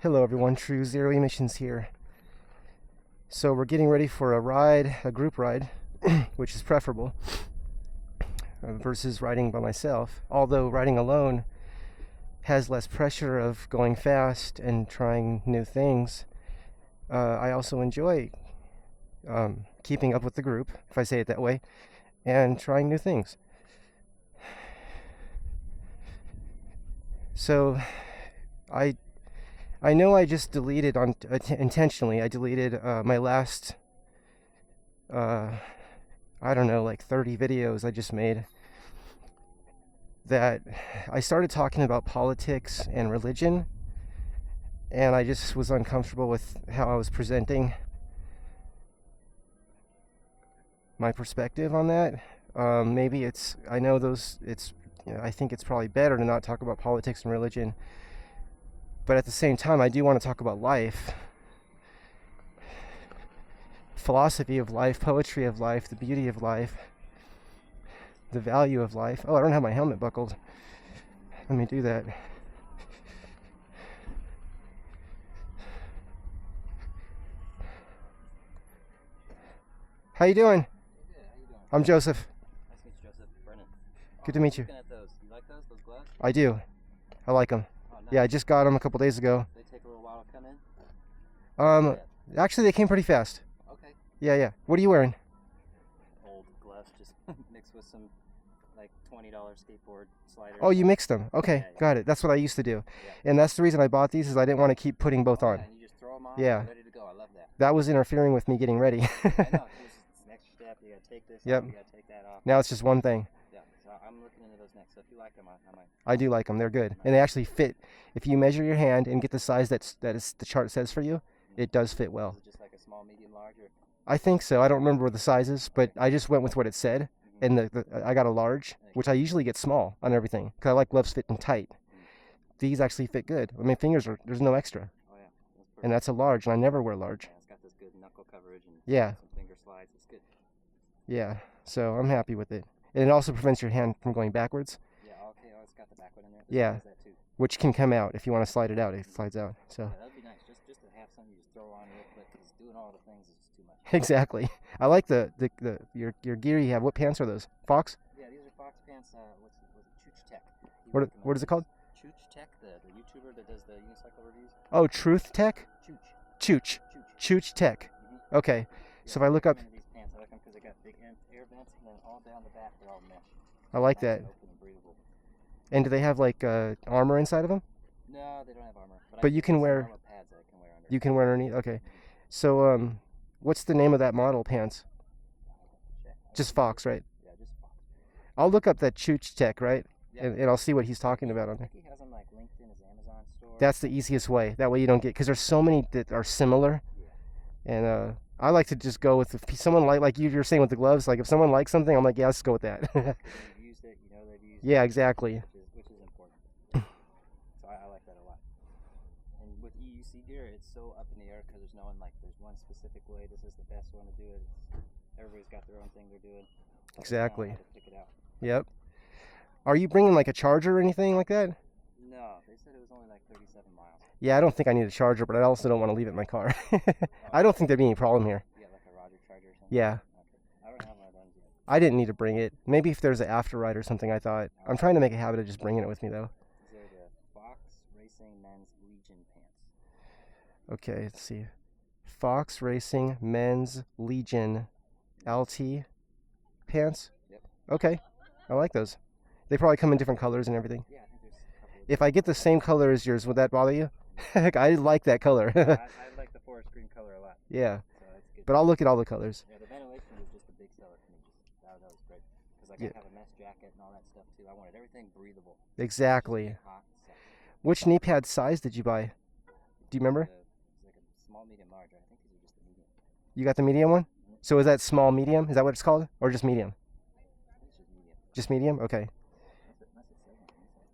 Hello everyone, True Zero Emissions here. So we're getting ready for a ride, a group ride, which is preferable versus riding by myself. Although riding alone has less pressure of going fast and trying new things, I also enjoy keeping up with the group, if I say it that way, and trying new things. So I know I just deleted intentionally. I deleted my last, I don't know, like 30 videos I just made. That I started talking about politics and religion, and I just was uncomfortable with how I was presenting my perspective on that. Maybe it's, I know those, it's, I think it's probably better to not talk about politics and religion. But at the same time, I do want to talk about life, philosophy of life, poetry of life, the beauty of life, the value of life. Oh, I don't have my helmet buckled. Let me do that. How you doing? Good. How you doing? I'm Joseph. Nice to meet you, Joseph. Brennan. Good to meet you. Looking at those. You like those gloves? I do. I like them. Oh, nice. Yeah, I just got them a couple days ago. They take a little while to come in? Actually, they came pretty fast. Okay. Yeah. What are you wearing? Old gloves, just mixed with some, like, $20 skateboard sliders. Oh, you mixed them. Okay, Yeah. got it. That's what I used to do. Yeah. And that's the reason I bought these, is I didn't want to keep putting both on. Yeah, and you just throw them on Yeah. and ready to go. I love that. That was interfering with me getting ready. I know. It's an extra step. You gotta take this Yep. off. You gotta take that off. Now it's just one thing. Yeah. So I'm looking into those next. So if you like them, I might. I do like them. They're good. And they actually fit. If you measure your hand and get the size that is the chart says for you, it does fit well. Is it just like a small, medium, large? Or? I think so. I don't remember the sizes, but I just went with what it said. And I got a large, which I usually get small on everything, because I like gloves fitting tight. These actually fit good. I mean, there's no extra. Oh, yeah. That's perfect. And that's a large, and I never wear large. Yeah, it's got this good knuckle coverage and Yeah. some finger slides. It's good. Yeah, so I'm happy with it. And it also prevents your hand from going backwards, Yeah, okay. Oh, it's got the back one in there. Yeah. Does that too. which can come out if you want to slide it out. It slides out. So Yeah, that'd be nice. Just to have something you just throw on real quick, because doing all the things is just too much. exactly. I like your gear you have. What pants are those? Fox? Yeah, these are Fox pants. What's it? Chooch Tech. What is it called? Chooch Tech, the YouTuber that does the unicycle reviews. Oh, Truth Tech? Chooch. Chooch. Chooch Tech. Mhm. Okay. So if I look up, These pants, I like them because they got big air vents, and then all down the back they're all mesh. I like Nice that. and open and breathable. And do they have like armor inside of them? No, they don't have armor. But you can some wear- armor pads that I can wear under. You can wear underneath. Okay. So what's the name of that model pants? Check. Just Fox, right? Yeah, just Fox. I'll look up that Chooch Tech, right? Yeah. And I'll see what he's talking about on I there. think he has them like linked in his Amazon store. That's the easiest way. That way you don't get, because there's so many that are similar. Yeah. And I like to just go with, if someone like you're saying with the gloves, like if someone likes something, I'm like, yeah, let's go with that. They've used it, you know they've used Yeah, it. exactly. Which is important. So I like that a lot. And with EUC gear, it's so up in the air because there's no one, like, there's one specific way. This is the best one to do it. Everybody's got their own thing they're doing. Exactly. How to pick it out. Yep. Are you bringing like a charger or anything like that? No, they said it was only like 37 miles. Yeah, I don't think I need a charger, but I also don't want to leave it in my car. I don't think there'd be any problem here. Yeah, like a Roger charger or something. Yeah. Okay. I don't have one of those yet. I didn't need to bring it. Maybe if there's an after ride or something, I thought. I'm trying to make a habit of just bringing it with me, though. These are the Fox Racing Men's Legion pants. Okay, let's see. Fox Racing Men's Legion LT pants? Yep. Okay, I like those. They probably come in different colors and everything. Yeah, I think there's a couple of If I get the same color as yours, would that bother you? I like that color. I like the forest green color a lot, Yeah, so that's good. but I'll look at all the colors. Yeah, the ventilation was just a big seller for me. That was great. Because I got to have a mesh jacket and all that stuff too. I wanted everything breathable. Exactly. Hot and sexy. Which knee pad size did you buy? Do you remember? It's like a small, medium, large. I think these are just the medium. You got the medium one? So is that small, medium? Is that what it's called? Or just medium? I think it's just medium. Just medium? Okay. Unless it says on the inside.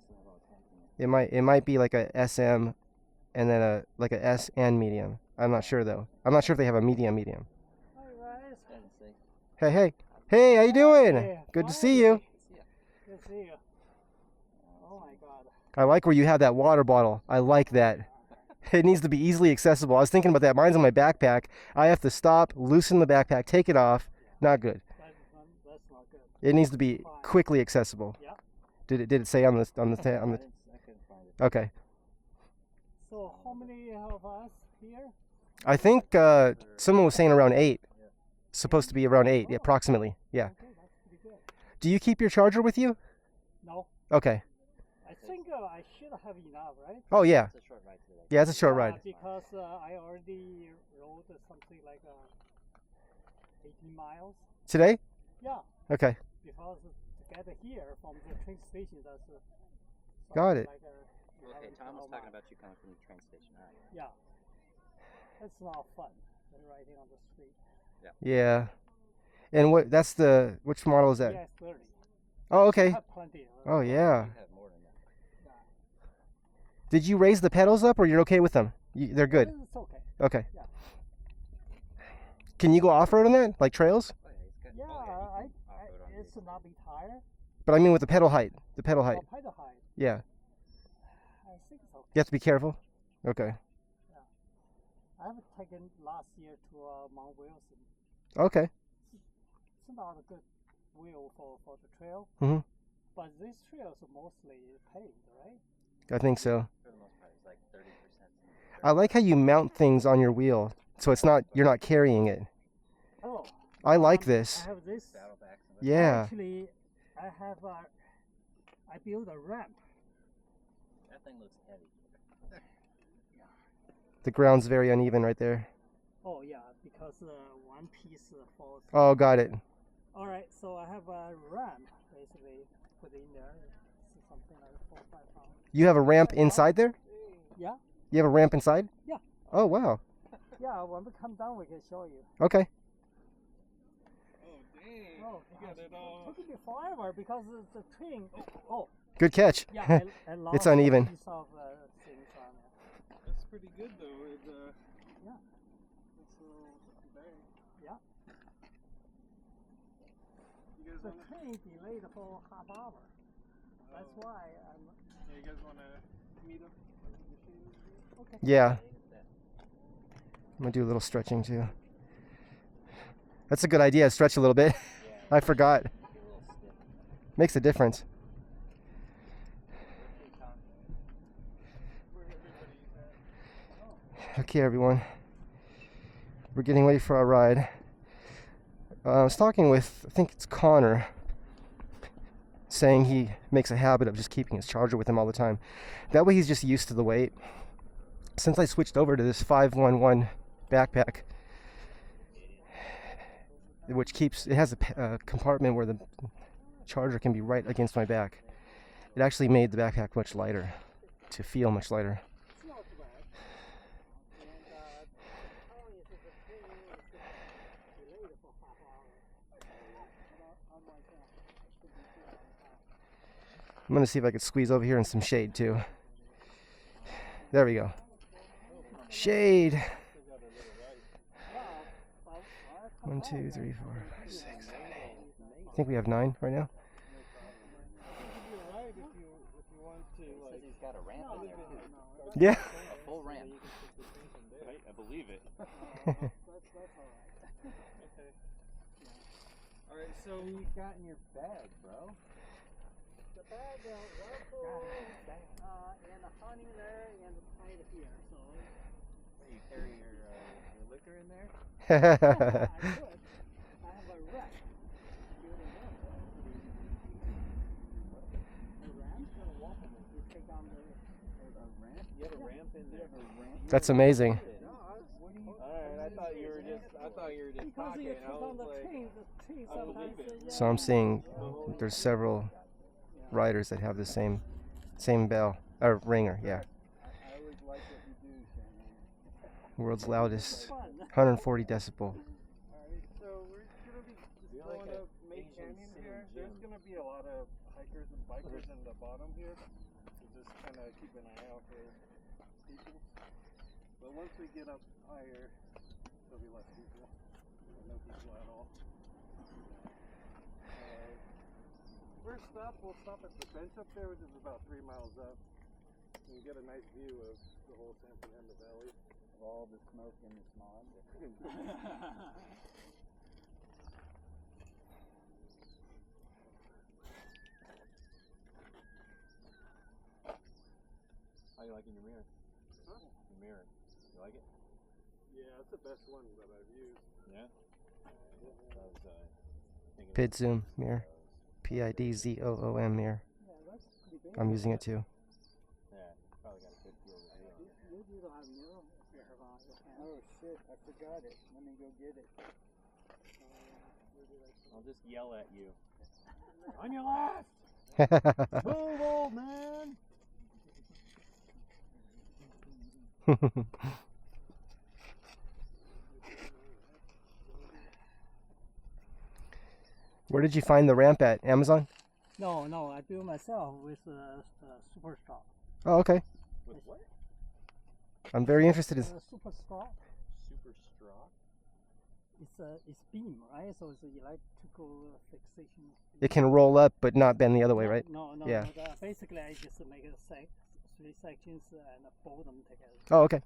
Still have all the tags in there. It might be like a SM and then a S and medium. I'm not sure though. I'm not sure if they have a medium. Hi guys. Doesn't say. Hey, how you doing? Hey, Good to fine. see you. Let's see it. Good to see you. Oh my God. I like where you have that water bottle. I like that. It needs to be easily accessible. I was thinking about that. Mine's in my backpack. I have to stop, loosen the backpack, take it off. Not good. That's not good. It needs to be quickly accessible. Yeah. Did it say on the I couldn't find it. Okay. So how many of us here? I think someone was saying around 8. Supposed to be around 8, yeah, approximately. Yeah. Okay, that's pretty good. Do you keep your charger with you? No, Okay. I think I should have enough, right? Oh yeah. It's a short ride today. Yeah, it's a short ride. Because I already rode something like 18 miles. Today? Yeah, Okay. because to get here from the train station, that's Got it. Like Okay, Tom was talking about you coming from the train station. All right. Yeah, it's not fun riding on the street. Yeah. And which model is that? Yeah, 30. Oh, I okay. have plenty. Oh yeah. You have more than that. Did you raise the pedals up, or you're okay with them? They're good. It's okay. Okay. Yeah. Can you go off-road on that, like trails? Oh, yeah, he's got, Yeah, off-road on it's these. not be tired. But I mean with the pedal height. The pedal height. Pedal height. Yeah. I think it's okay. You have to be careful. Okay. I have taken last year to Mount Wilson. Okay. It's not a good wheel for the trail. Mhm. But these trails are mostly paved, right? I think so. For the most part, it's like 30%. I like how you mount things on your wheel, so you're not carrying it. Oh. I like this. I have this. Saddlebags and Yeah. Actually, I built a ramp. that thing looks heavy. The ground's very uneven right there. Oh yeah, because one piece falls. Oh, got it. All right, so I have a ramp basically put in there. It's something like 4 or 5 pounds. You have a ramp inside there? Yeah. You have a ramp inside? Yeah. Oh, wow. Yeah, when we come down, we can show you. Okay. Oh, dang. Oh, You got it all. It took me forever because it's a train. Oh, Good catch. yeah, I lost It's uneven. a piece of things on it. That's pretty good, though. Yeah. It's very. Yeah. You guys The want to? train delayed for half hour. That's why I'm. Yeah, you guys want to meet up in the shade? Okay. Yeah. I'm going to do a little stretching too. That's a good idea. Stretch a little bit. I forgot. Be a little stiff. Makes a difference. Okay, everyone. We're getting ready for our ride. I was talking with, I think it's Connor, saying he makes a habit of just keeping his charger with him all the time. That way he's just used to the weight. Since I switched over to this 511 backpack, which it has a compartment where the charger can be right against my back, it actually made the backpack much lighter, to feel much lighter. It's not bad. And how is it the train is delayed for half hour? I'm like, it should be here on time. I'm gonna see if I can squeeze over here in some shade too. There we go. Shade. 1, 2, 3, 4, 5, 6, 7, 8. I think we have 9 right now. You're right if you want to, He says like. he's got a ramp in there too. Yeah. A full ramp. I believe it. That's all right. Okay. Alright, so. What do you got in your bag, bro? The bag, water and the honey there and the tide here. So You carry your liquor in there? I could. I have a rack. A ramp and a walker. You take on the. A ramp? You have a ramp in there. That's amazing. Alright, I thought you were just Because talking. you I put was on the like. train I believe sometimes. it. Yeah. So I'm seeing there's several riders that have the same bell or ringer. Yeah. I always like what you do, Shannon. World's loudest, Fun. 140 decibel. Alright, so we're gonna be just Feel going like a up May Asian Canyon city here. gym. There's gonna be a lot of hikers and bikers in the bottom here. So just kind of keep an eye out for people. But once we get up higher, there'll be less people. Or no people at all. first stop, we'll stop at the bench up there, which is about 3 miles up. And get a nice view of the whole San Fernando Valley. Of all the smoke and the smog. How you liking your mirror? Huh? Your mirror. You like it? Yeah, that's the best one that I've used. Yeah. I was thinking PidZoom mirror. PidZoom mirror. Yeah, that's pretty big. I'm using it too. Yeah, probably got a good feel of it. You don't have mirror if you have on your hand. Oh shit, I forgot it. Let me go get it. I'll just yell at you. On your left! Move, old man! Where did you find the ramp at? Amazon? No, I built myself with super straw. Oh, okay. With what? I'm very interested in. Super straw. Super straw? It's beam, right? So it's electrical fixation. It can roll up but not bend the other way, right? No. Yeah. Basically, I just make a 3 sections and bolt them together. Oh, okay.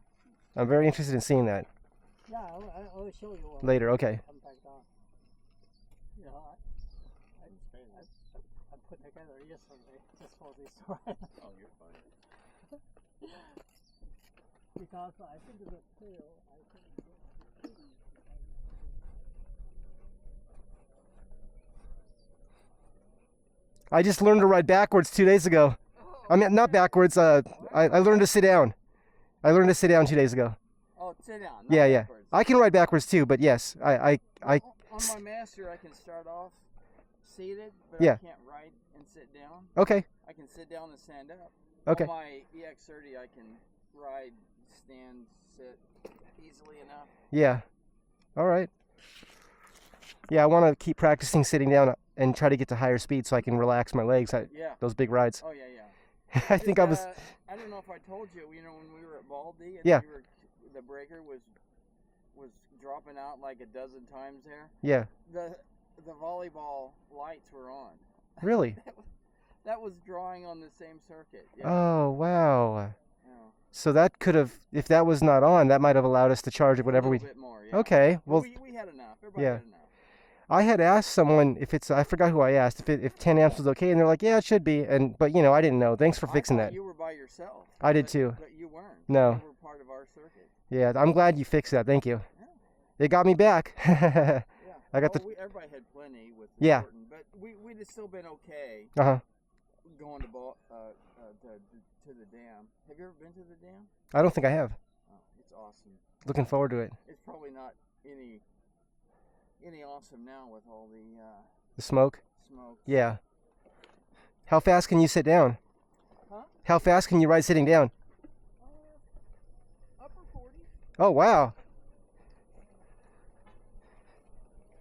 I'm very interested in seeing that Yeah, I'll show you later. Okay. Come back down. You know, I put together yesterday just for this ride. Oh, you're funny. Because I think the tail, I just learned to ride backwards 2 days ago. I mean, not backwards. I learned to sit down. I learned to sit down 2 days ago. Oh, sit down. Yeah. I can ride backwards too, but yes, I On my master, I can start off seated, but Yeah. I can't ride and sit down. okay. I can sit down and stand up. Okay. On my EX30, I can ride, stand, sit easily enough. Yeah. All right. Yeah, I want to keep practicing sitting down and try to get to higher speed so I can relax my legs. Yeah. Those big rides. Oh, yeah. I think I was. I don't know if I told you. You know, when we were at Baldy, and Yeah. the breaker was dropping out like a dozen times there. Yeah. The volleyball lights were on. Really? That was drawing on the same circuit. Yeah. Oh wow. Yeah. So that could have, if that was not on, that might have allowed us to charge it whatever a we. little bit more, yeah. Okay. Well, Well, we had enough. Everybody yeah. had enough. I had asked someone if it's. I forgot who I asked if 10 amps was okay, and they're like, yeah, it should be. But you know, I didn't know. Thanks for fixing I thought that. You were by yourself. I did but- too. But you weren't. No. You were part of our circuit. Yeah, I'm glad you fixed that. Thank you. Yeah. It got me back. Yeah. I got Well, everybody had plenty with the Yeah. Norton, but we'd have still been okay Uh huh. going to the dam. Have you ever been to the dam? I don't think I have. Oh, it's awesome. Looking forward to it. It's probably not any awesome now with all the The smoke. smoke. Yeah. How fast can you sit down? Huh? How fast can you ride sitting down? Upper 40s. Oh wow.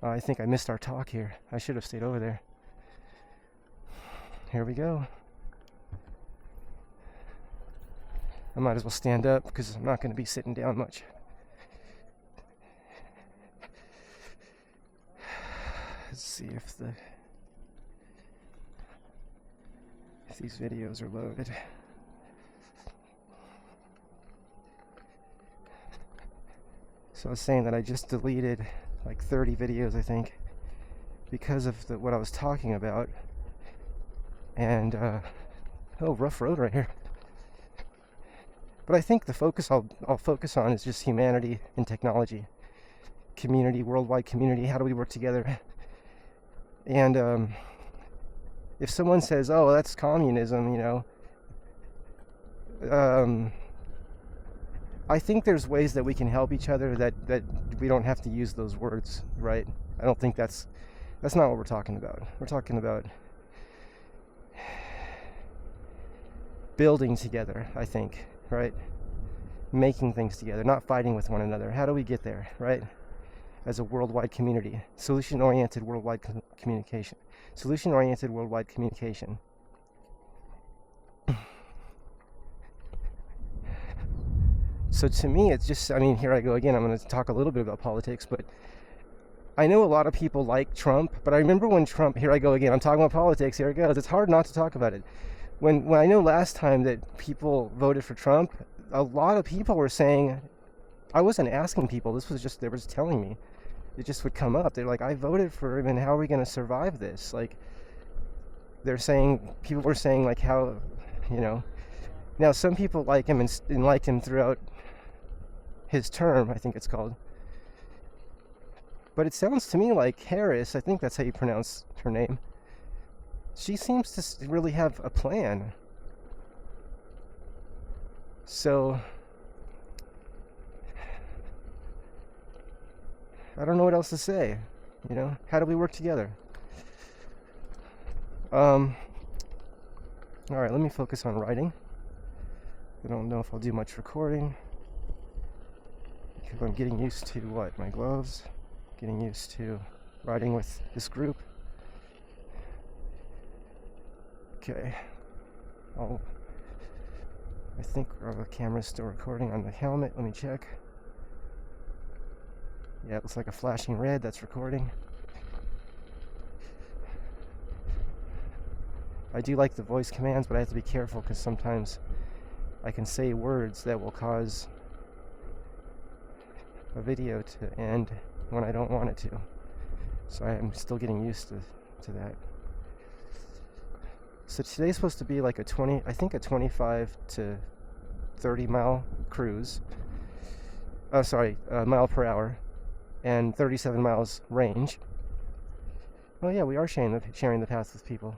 I think I missed our talk here. I should have stayed over there. Here we go. I might as well stand up because I'm not going to be sitting down much. Let's see if these videos are loaded. So I was saying that I just deleted like 30 videos, I think, because of what I was talking about. And oh, rough road right here. But I think the focus I'll focus on is just humanity and technology, community, worldwide community. How do we work together? And if someone says, "Oh, that's communism," you know, I think there's ways that we can help each other that we don't have to use those words, right? I don't think that's not what we're talking about. We're talking about building together, I think, right? Making things together, not fighting with one another. How do we get there, right? As a worldwide community, solution-oriented worldwide communication. Solution-oriented worldwide communication. So to me, it's just, I mean, here I go again. I'm going to talk a little bit about politics, but I know a lot of people like Trump, but I remember when Trump, here I go again, I'm talking about politics, here it goes. It's hard not to talk about it. When I know last time that people voted for Trump, a lot of people were saying, I wasn't asking people, this was just, they were just telling me. It just would come up. They're like, I voted for him, and how are we going to survive this? Like, they're saying, people were saying, like, how, you know. Now, some people like him and liked him throughout his term, I think it's called. But it sounds to me like Harris, I think that's how you pronounce her name, she seems to really have a plan. So, I don't know what else to say. You know, how do we work together? Alright, let me focus on writing. I don't know if I'll do much recording, because I'm getting used to my gloves, getting used to writing with this group. Okay, I think the camera's still recording on the helmet. Let me check. Yeah, it looks like a flashing red. That's recording. I do like the voice commands, but I have to be careful because sometimes I can say words that will cause a video to end when I don't want it to. So I'm still getting used to that. So today's supposed to be like a 25 to 30 mile cruise. Mile per hour, and 37 miles range. Oh yeah, we are sharing the path with people.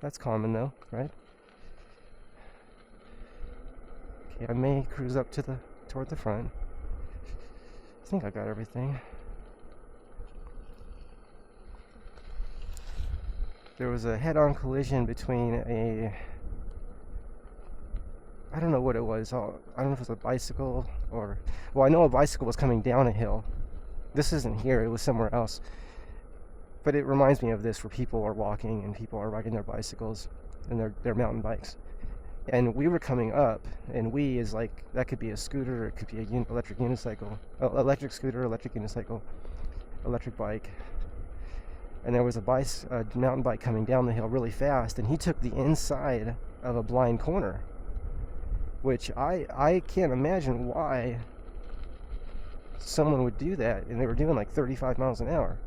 That's common though, right? Okay, I may cruise up toward the front. I think I got everything. There was a head-on collision between I don't know what it was. I don't know if it was a bicycle or... Well, I know a bicycle was coming down a hill. This isn't here, it was somewhere else. But it reminds me of this, where people are walking and people are riding their bicycles and their mountain bikes. And we were coming up, and we is like, that could be a scooter, it could be a electric unicycle. Electric scooter, electric unicycle, electric bike. And there was a mountain bike coming down the hill really fast, and he took the inside of a blind corner. Which I can't imagine why someone would do that, and they were doing like 35 miles an hour.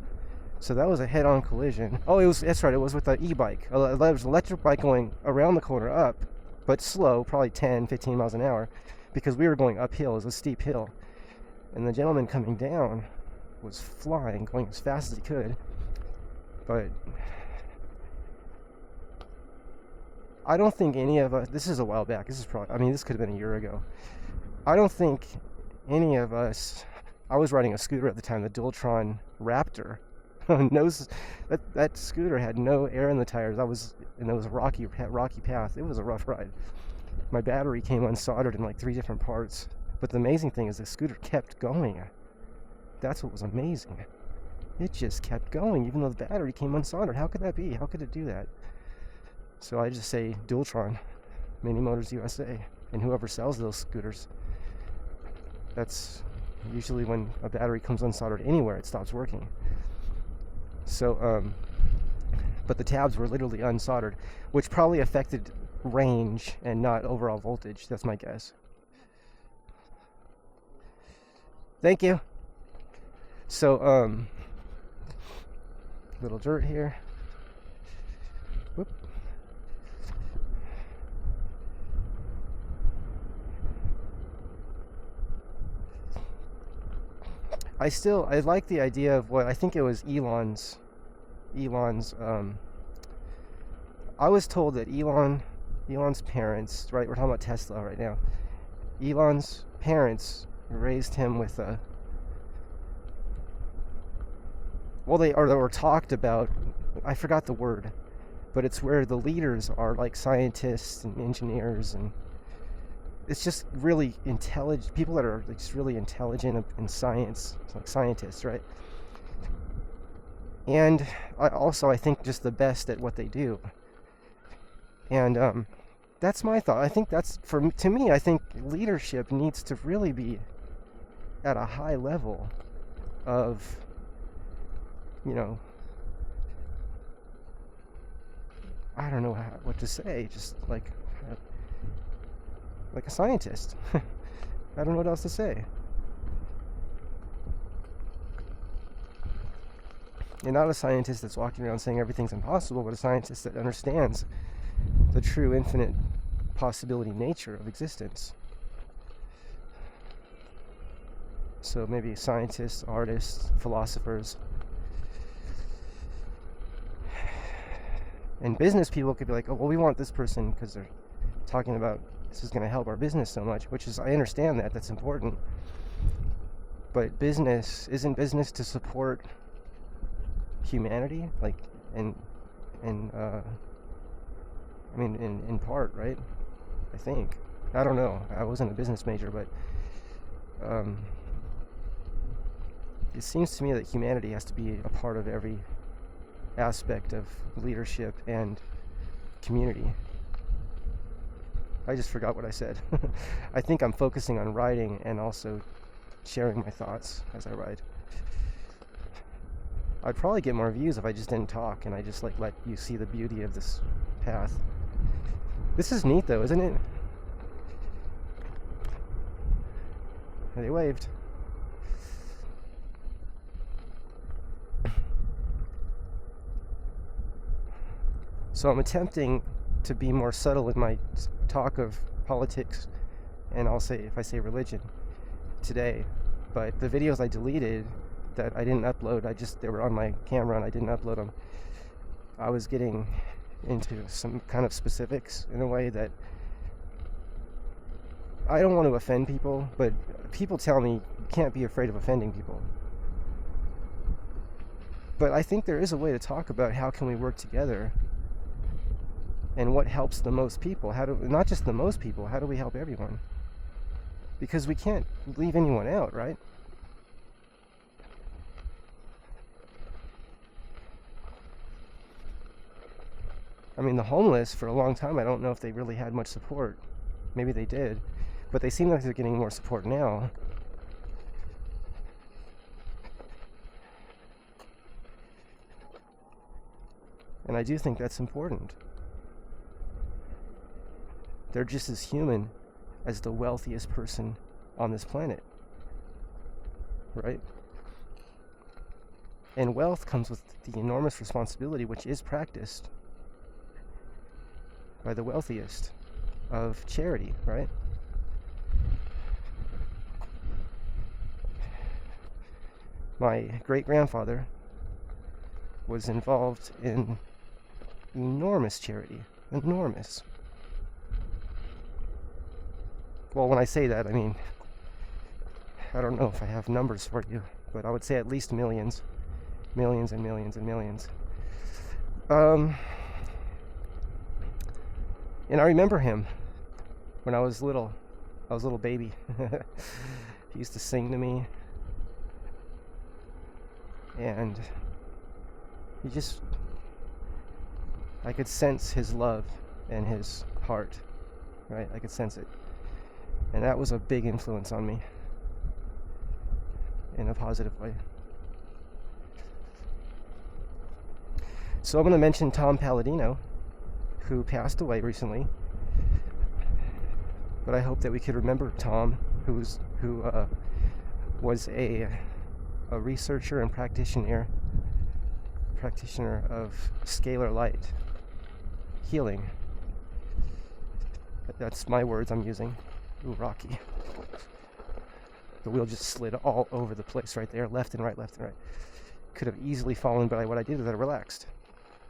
So that was a head-on collision. Oh, that's right, it was with an e-bike. It was an electric bike going around the corner up, but slow, probably 10, 15 miles an hour, because we were going uphill. It was a steep hill. And the gentleman coming down was flying, going as fast as he could. But I don't think any of us, this is a while back, this could have been a year ago. I don't think any of us, I was riding a scooter at the time, the Dualtron Raptor. That scooter had no air in the tires. And it was a rocky path. It was a rough ride. My battery came unsoldered in like 3 different parts. But the amazing thing is the scooter kept going. That's what was amazing. It just kept going, even though the battery came unsoldered. How could that be? How could it do that? So I just say Dualtron, Mini Motors USA, and whoever sells those scooters. That's usually when a battery comes unsoldered anywhere, it stops working. So, but the tabs were literally unsoldered, which probably affected range and not overall voltage. That's my guess. Thank you. So, little dirt here. Whoop. I like the idea of what I think it was Elon's I was told that Elon's parents, right, we're talking about Tesla right now. Elon's parents raised him with they were talked about, I forgot the word, but it's where the leaders are like scientists and engineers, and it's just really intelligent people that are just really intelligent in science, like scientists, right? And I think just the best at what they do. And that's my thought. I think to me, I think leadership needs to really be at a high level of, you know, I don't know what to say, just like a scientist. I don't know what else to say. You're not a scientist that's walking around saying everything's impossible, but a scientist that understands the true infinite possibility nature of existence. So maybe scientists, artists, philosophers, and business people could be like, oh, well, we want this person because they're talking about this is going to help our business so much, which is, I understand that, that's important. But business, isn't business to support humanity? Like, in part, right? I think. I don't know. I wasn't a business major, but it seems to me that humanity has to be a part of every aspect of leadership and community. I just forgot what I said. I think I'm focusing on writing and also sharing my thoughts as I write. I'd probably get more views if I just didn't talk and I just like let you see the beauty of this path. This is neat though, isn't it? They waved. So I'm attempting to be more subtle in my talk of politics, and if I say religion today, but the videos I deleted that I didn't upload, they were on my camera and I didn't upload them. I was getting into some kind of specifics in a way that I don't want to offend people, but people tell me you can't be afraid of offending people. But I think there is a way to talk about how can we work together and what helps the most people. Not just the most people, how do we help everyone? Because we can't leave anyone out, right? I mean, the homeless, for a long time, I don't know if they really had much support. Maybe they did. But they seem like they're getting more support now. And I do think that's important. They're just as human as the wealthiest person on this planet. Right? And wealth comes with the enormous responsibility, which is practiced by the wealthiest, of charity, right? My great-grandfather was involved in enormous charity. Enormous. Well, when I say that, I mean, I don't know if I have numbers for you, but I would say at least millions. Millions and millions and millions. And I remember him when I was little. I was a little baby. He used to sing to me. And I could sense his love and his heart, right? I could sense it. And that was a big influence on me in a positive way. So I'm going to mention Tom Palladino, who passed away recently. But I hope that we could remember Tom, who was a researcher and practitioner of scalar light healing. That's my words I'm using. Ooh, rocky. The wheel just slid all over the place right there, left and right, left and right. Could have easily fallen, but what I did is I relaxed.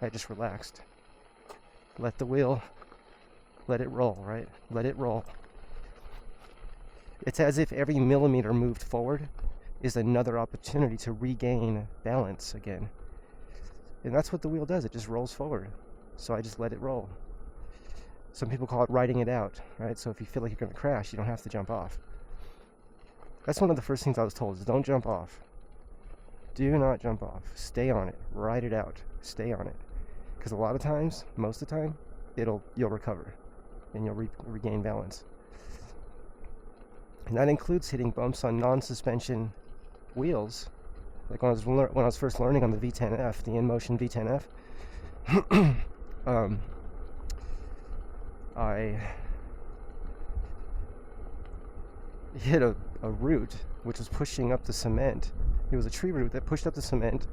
I just relaxed. Let the wheel, let it roll, right? Let it roll. It's as if every millimeter moved forward is another opportunity to regain balance again. And that's what the wheel does. It just rolls forward. So I just let it roll. Some people call it riding it out, right? So if you feel like you're going to crash, you don't have to jump off. That's one of the first things I was told, is don't jump off. Do not jump off. Stay on it. Ride it out. Stay on it. Because a lot of times, most of the time, you'll recover and you'll regain balance. And that includes hitting bumps on non-suspension wheels. Like when I was first learning on the V10F, the InMotion V10F, I hit a root which was pushing up the cement. It was a tree root that pushed up the cement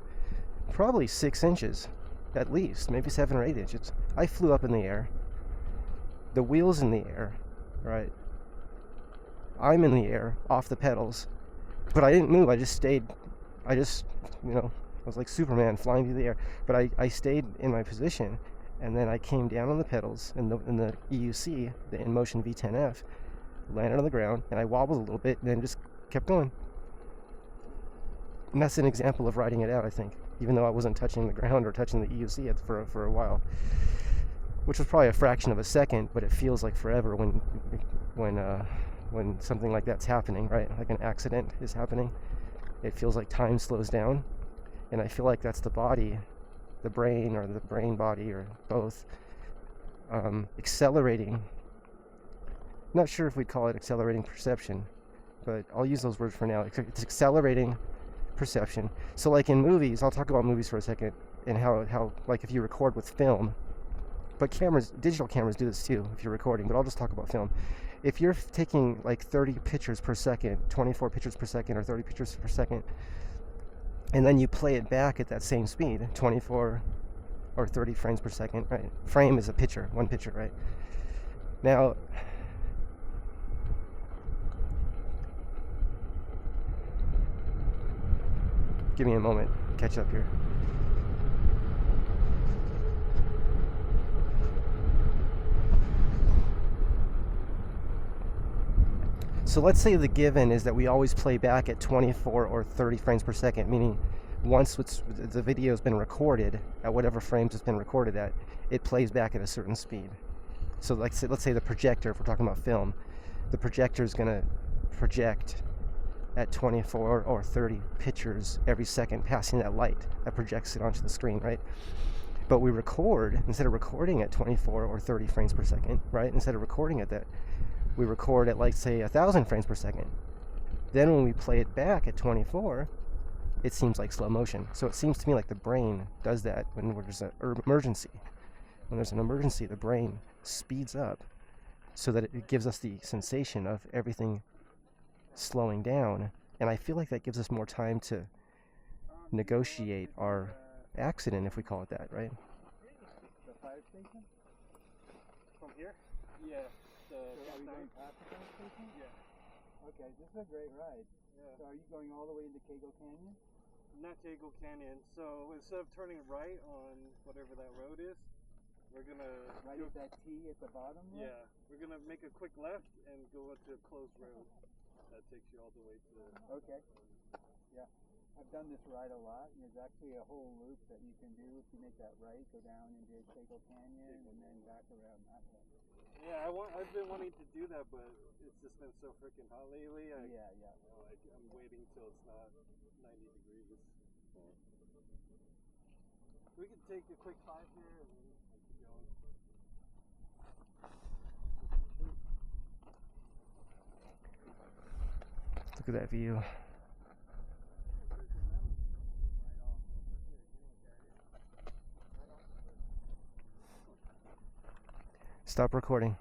probably 6 inches, at least, maybe 7 or 8 inches. I flew up in the air. The wheel's in the air, right? I'm in the air, off the pedals, but I didn't move. I just stayed. I was like Superman flying through the air. But I stayed in my position, and then I came down on the pedals in the EUC, the InMotion V10F, landed on the ground, and I wobbled a little bit, and then just kept going. And that's an example of riding it out, I think, even though I wasn't touching the ground or touching the EUC for a while, which was probably a fraction of a second, but it feels like forever when something like that's happening, right? Like an accident is happening. It feels like time slows down, and I feel like that's the body, the brain, or the brain body, or both, accelerating. Not sure if we'd call it accelerating perception, but I'll use those words for now. It's accelerating perception. So like in movies, I'll talk about movies for a second, and how like if you record with film, but digital cameras do this too if you're recording, but I'll just talk about film. If you're taking like 30 pictures per second, 24 pictures per second, or 30 pictures per second, and then you play it back at that same speed, 24 or 30 frames per second, right? Frame is a picture, one picture, right? Now, give me a moment, catch up here. So let's say the given is that we always play back at 24 or 30 frames per second, meaning once the video has been recorded at whatever frames it's been recorded at, it plays back at a certain speed. So let's say the projector, if we're talking about film, the projector is going to project at 24 or 30 pictures every second, passing that light that projects it onto the screen, right? But we record, instead of recording at 24 or 30 frames per second, right? Instead of recording at that, we record at, like, say, 1,000 frames per second. Then when we play it back at 24, it seems like slow motion. So it seems to me like the brain does that when there's an emergency. When there's an emergency, the brain speeds up so that it gives us the sensation of everything slowing down. And I feel like that gives us more time to negotiate our accident, if we call it that, right? The fire station? From here? Yeah. Are we going past the fire station? Yeah. Okay, this is a great ride. Yeah. So are you going all the way into Cagle Canyon? Not Cagle Canyon. So instead of turning right on whatever that road is, we're gonna Right at that T at the bottom there? Yeah, we're gonna make a quick left and go into a closed road that takes you all the way to. Okay. Yeah. I've done this ride a lot. There's actually a whole loop that you can do if you make that right, go down into Cagle Canyon and then back around that way. Yeah, I've been wanting to do that, but it's just been so freaking hot lately. I'm waiting till it's not 90 degrees. We can take a quick 5 here and then keep going. Look at that view. Stop recording.